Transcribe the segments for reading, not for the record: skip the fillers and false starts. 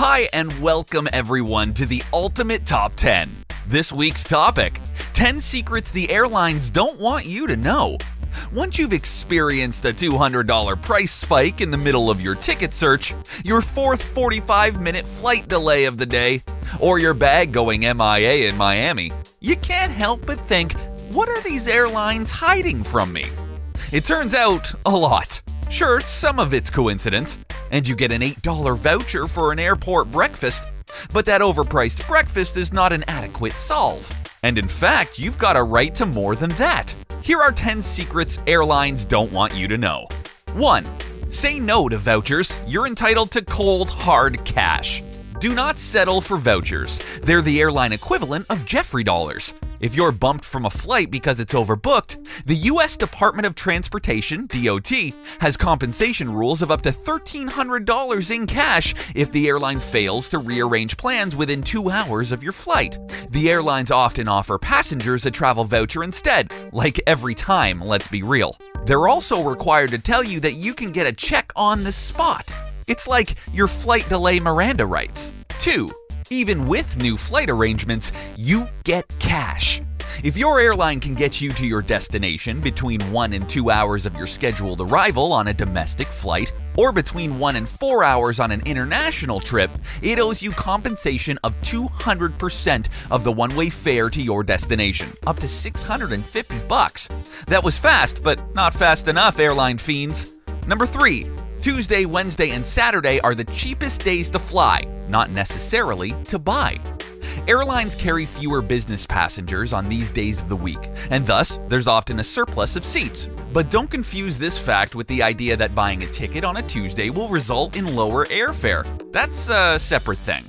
Hi and welcome everyone to the Ultimate Top 10. This week's topic, 10 secrets the airlines don't want you to know. Once you've experienced a $200 price spike in the middle of your ticket search, your fourth 45-minute flight delay of the day, or your bag going MIA in Miami, you can't help but think, what are these airlines hiding from me? It turns out, a lot. Sure, some of it's coincidence, and you get an $8 voucher for an airport breakfast, but that overpriced breakfast is not an adequate solve. And in fact, you've got a right to more than that. Here are 10 secrets airlines don't want you to know. 1. Say no to vouchers. You're entitled to cold, hard cash. Do not settle for vouchers. They're the airline equivalent of Jeffrey dollars. If you're bumped from a flight because it's overbooked, the U.S. Department of Transportation, DOT, has compensation rules of up to $1,300 in cash if the airline fails to rearrange plans within 2 hours of your flight. The airlines often offer passengers a travel voucher instead, like every time, let's be real. They're also required to tell you that you can get a check on the spot. It's like your flight delay Miranda rights. 2. Even with new flight arrangements, you get cash. If your airline can get you to your destination between 1 and 2 hours of your scheduled arrival on a domestic flight, or between 1 and 4 hours on an international trip, it owes you compensation of 200% of the one-way fare to your destination, up to $650. That was fast, but not fast enough, airline fiends. Number 3. Tuesday, Wednesday, and Saturday are the cheapest days to fly, not necessarily to buy. Airlines carry fewer business passengers on these days of the week, and thus, there's often a surplus of seats. But don't confuse this fact with the idea that buying a ticket on a Tuesday will result in lower airfare. That's a separate thing.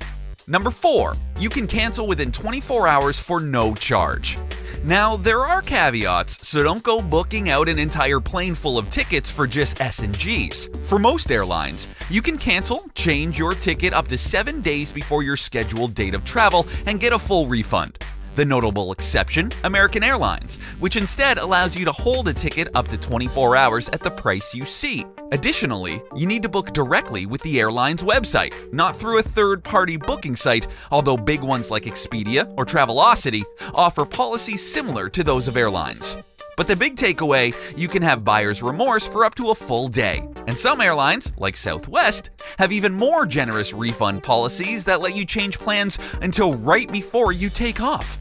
Number 4. You can cancel within 24 hours for no charge. Now, there are caveats, so don't go booking out an entire plane full of tickets for just S&Gs. For most airlines, you can cancel, change your ticket up to 7 days before your scheduled date of travel and get a full refund. The notable exception, American Airlines, which instead allows you to hold a ticket up to 24 hours at the price you see. Additionally, you need to book directly with the airline's website, not through a third-party booking site, although big ones like Expedia or Travelocity offer policies similar to those of airlines. But the big takeaway, you can have buyer's remorse for up to a full day. And some airlines, like Southwest, have even more generous refund policies that let you change plans until right before you take off.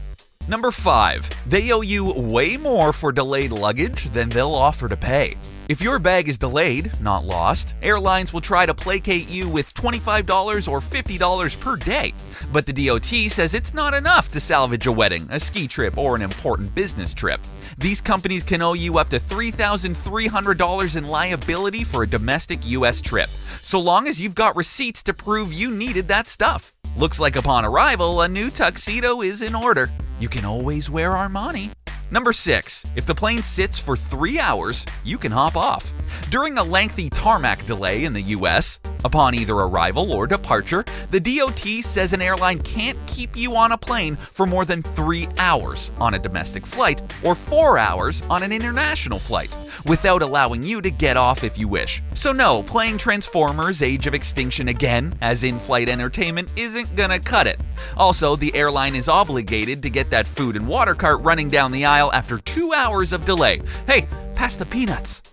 Number 5. They owe you way more for delayed luggage than they'll offer to pay. If your bag is delayed, not lost, airlines will try to placate you with $25 or $50 per day. But the DOT says it's not enough to salvage a wedding, a ski trip, or an important business trip. These companies can owe you up to $3,300 in liability for a domestic U.S. trip, so long as you've got receipts to prove you needed that stuff. Looks like upon arrival, a new tuxedo is in order. You can always wear Armani. Number 6. If the plane sits for 3 hours, you can hop off. During a lengthy tarmac delay in the U.S., upon either arrival or departure, the DOT says an airline can't keep you on a plane for more than 3 hours on a domestic flight or 4 hours on an international flight, without allowing you to get off if you wish. So no, playing Transformers Age of Extinction again as in-flight entertainment isn't gonna cut it. Also, the airline is obligated to get that food and water cart running down the aisle after 2 hours of delay. Hey, pass the peanuts.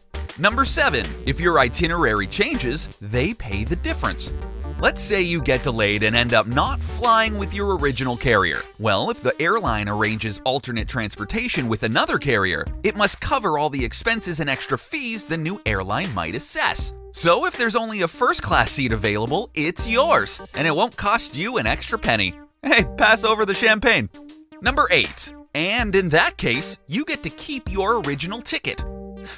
Number 7. If your itinerary changes, they pay the difference. Let's say you get delayed and end up not flying with your original carrier. Well, if the airline arranges alternate transportation with another carrier, it must cover all the expenses and extra fees the new airline might assess. So if there's only a first-class seat available, it's yours, and it won't cost you an extra penny. Hey, pass over the champagne. Number 8. And in that case, you get to keep your original ticket.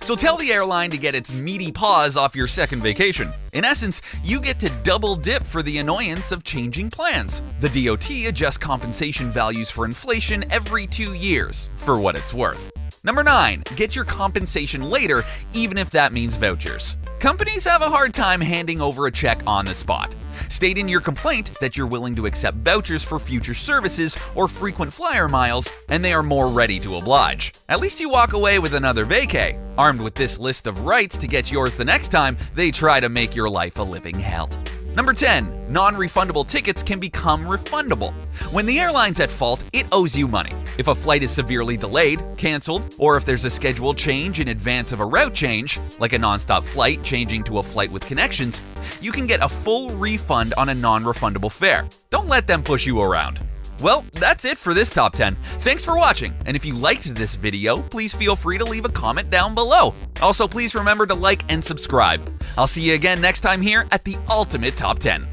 So tell the airline to get its meaty paws off your second vacation. In essence, you get to double dip for the annoyance of changing plans. The DOT adjusts compensation values for inflation every 2 years, for what it's worth. Number 9. Get your compensation later, even if that means vouchers. Companies have a hard time handing over a check on the spot. State in your complaint that you're willing to accept vouchers for future services or frequent flyer miles, and they are more ready to oblige. At least you walk away with another vacay. Armed with this list of rights to get yours the next time they try to make your life a living hell. Number 10. Non-refundable tickets can become refundable. When the airline's at fault, it owes you money. If a flight is severely delayed, canceled, or if there's a schedule change in advance of a route change, like a non-stop flight changing to a flight with connections, you can get a full refund on a non-refundable fare. Don't let them push you around. Well, that's it for this top 10. Thanks for watching, and if you liked this video, please feel free to leave a comment down below. Also, please remember to like and subscribe. I'll see you again next time here at the Ultimate Top 10.